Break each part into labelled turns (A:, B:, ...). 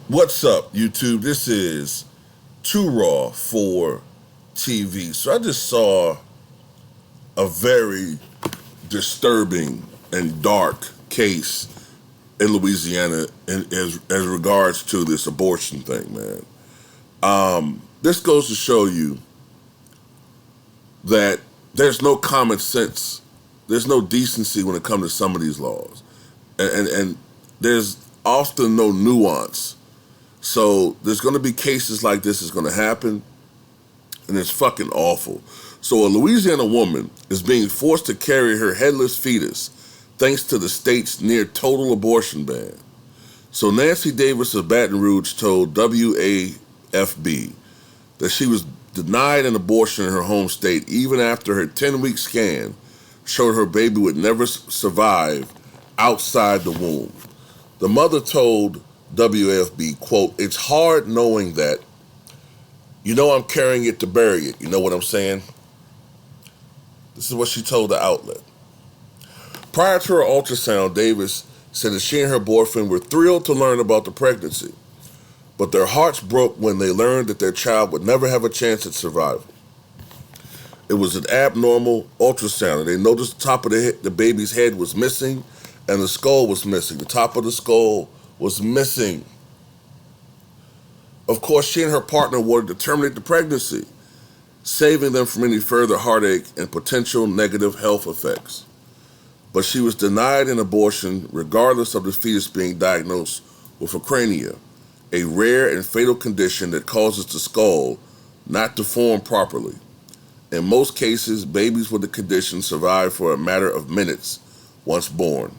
A: What's up, YouTube? This is Too Raw for TV. So I just saw a very disturbing and dark case in Louisiana as regards to this abortion thing, man. This goes to show you that there's no common sense, there's no decency when it comes to some of these laws, and there's often no nuance. So there's going to be cases like this is going to happen, and it's fucking awful. So a Louisiana woman is being forced to carry her headless fetus thanks to the state's near total abortion ban. So Nancy Davis of Baton Rouge told WAFB that she was denied an abortion in her home state even after her 10-week scan showed her baby would never survive outside the womb. The mother told WAFB, quote, "It's hard knowing that, I'm carrying it to bury it. You know what I'm saying?" This is what she told the outlet. Prior to her ultrasound, Davis said that she and her boyfriend were thrilled to learn about the pregnancy, but their hearts broke when they learned that their child would never have a chance at survival. It was an abnormal ultrasound, and they noticed the top of the baby's head was missing, and the skull was missing. The top of the skull was missing. Of course, she and her partner wanted to terminate the pregnancy, saving them from any further heartache and potential negative health effects. But she was denied an abortion regardless of the fetus being diagnosed with acrania, a rare and fatal condition that causes the skull not to form properly. In most cases, babies with the condition survive for a matter of minutes once born.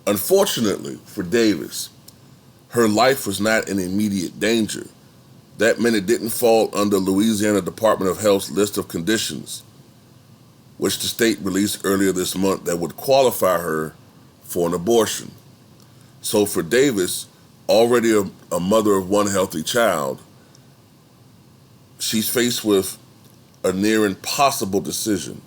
A: Unfortunately for Davis, her life was not in immediate danger. That meant it didn't fall under Louisiana Department of Health's list of conditions, which the state released earlier this month that would qualify her for an abortion. So for Davis, already a mother of one healthy child, she's faced with a near impossible decision.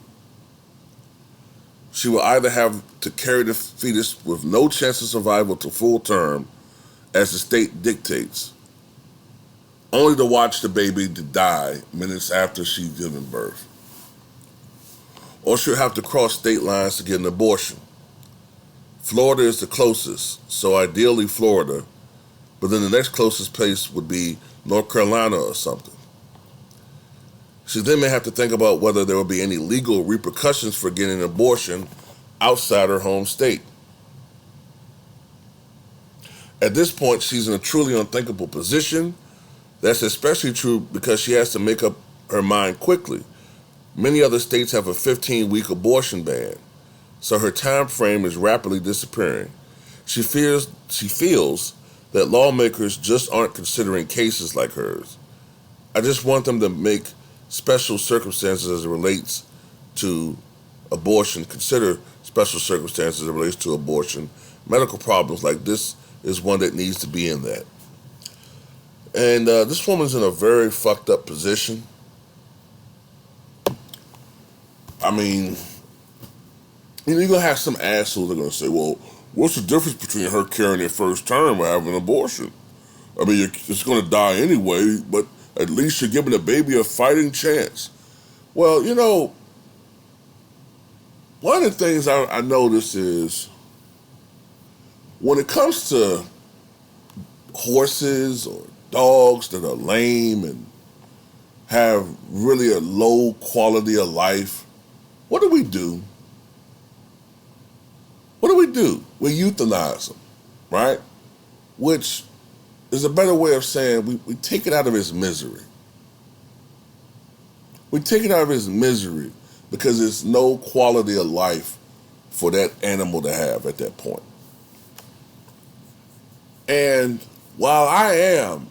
A: She will either have to carry the fetus with no chance of survival to full term, as the state dictates, only to watch the baby die minutes after she's given birth. Or she'll have to cross state lines to get an abortion. Florida is the closest, so ideally Florida, but then the next closest place would be North Carolina or something. She then may have to think about whether there will be any legal repercussions for getting an abortion outside her home state. At this point, she's in a truly unthinkable position. That's especially true because she has to make up her mind quickly. Many other states have a 15-week abortion ban, so her time frame is rapidly disappearing. She feels that lawmakers just aren't considering cases like hers. I just want them to make special circumstances as it relates to abortion, consider special circumstances as it relates to abortion. Medical problems like this is one that needs to be in that. And this woman's in a very fucked up position. I mean, you're going to have some assholes that are going to say, well, what's the difference between her carrying her first term or having an abortion? I mean, it's going to die anyway, but at least you're giving the baby a fighting chance. Well, one of the things I notice is when it comes to horses or dogs that are lame and have really a low quality of life, what do we do? What do we do? We euthanize them, right? Which is a better way of saying we take it out of his misery. We take it out of his misery because there's no quality of life for that animal to have at that point. And while I am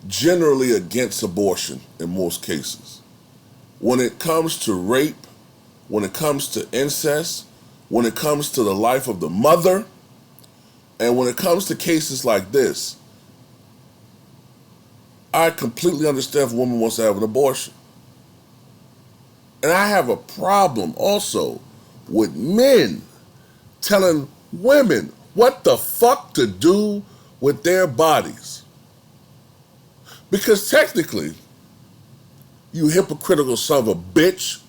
A: generally against abortion in most cases, when it comes to rape, when it comes to incest, when it comes to the life of the mother, and when it comes to cases like this, I completely understand if a woman wants to have an abortion. And I have a problem also with men telling women what the fuck to do with their bodies. Because technically, you hypocritical son of a bitch,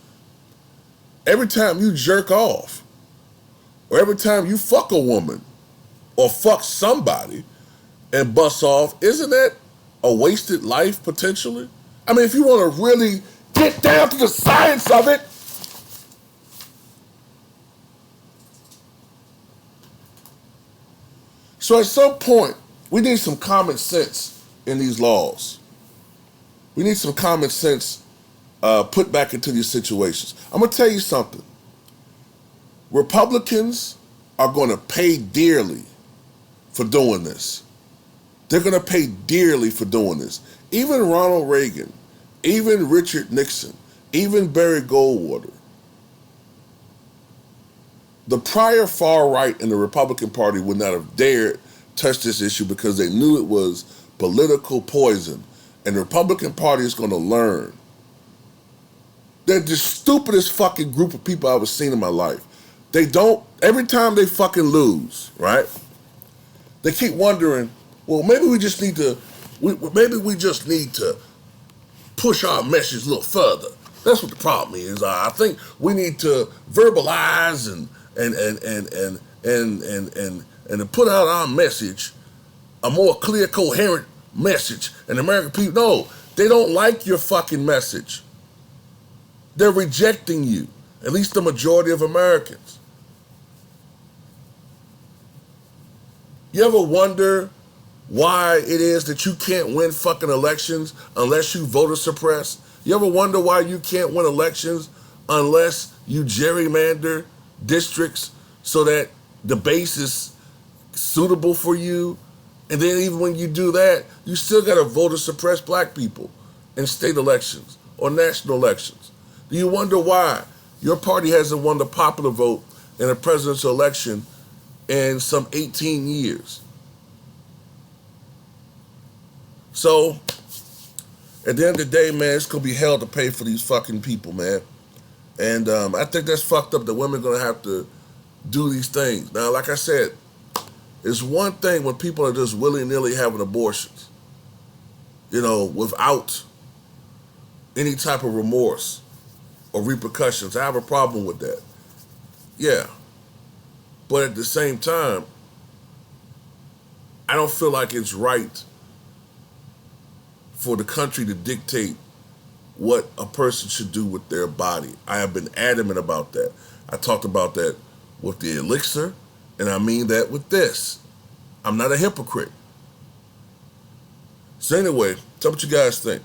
A: every time you jerk off, or every time you fuck a woman, or fuck somebody and bust off, isn't that a wasted life potentially? I mean, if you want to really get down to the science of it, so at some point, we need some common sense in these laws. We need some common sense put back into these situations. I'm going to tell you something. Republicans are going to pay dearly for doing this. They're going to pay dearly for doing this. Even Ronald Reagan, even Richard Nixon, even Barry Goldwater, the prior far right in the Republican Party would not have dared touch this issue because they knew it was political poison. And the Republican Party is going to learn. They're the stupidest fucking group of people I've ever seen in my life. They don't, every time they fucking lose, right? They keep wondering, well, maybe we just need to push our message a little further. That's what the problem is. I think we need to verbalize and to put out our message, a more clear, coherent message. And the American people, no, they don't like your fucking message. They're rejecting you, at least the majority of Americans. You ever wonder why it is that you can't win fucking elections unless you voter suppress? You ever wonder why you can't win elections unless you gerrymander districts so that the base is suitable for you? And then even when you do that, you still got to voter suppress black people in state elections or national elections. Do you wonder why your party hasn't won the popular vote in a presidential election in some 18 years? So, at the end of the day, man, it's going to be hell to pay for these fucking people, man. And I think that's fucked up that women are going to have to do these things. Now, like I said, it's one thing when people are just willy-nilly having abortions, you know, without any type of remorse or repercussions. I have a problem with that. Yeah. But at the same time, I don't feel like it's right for the country to dictate what a person should do with their body. I have been adamant about that. I talked about that with the elixir, and I mean that with this. I'm not a hypocrite. So anyway, tell me what you guys think.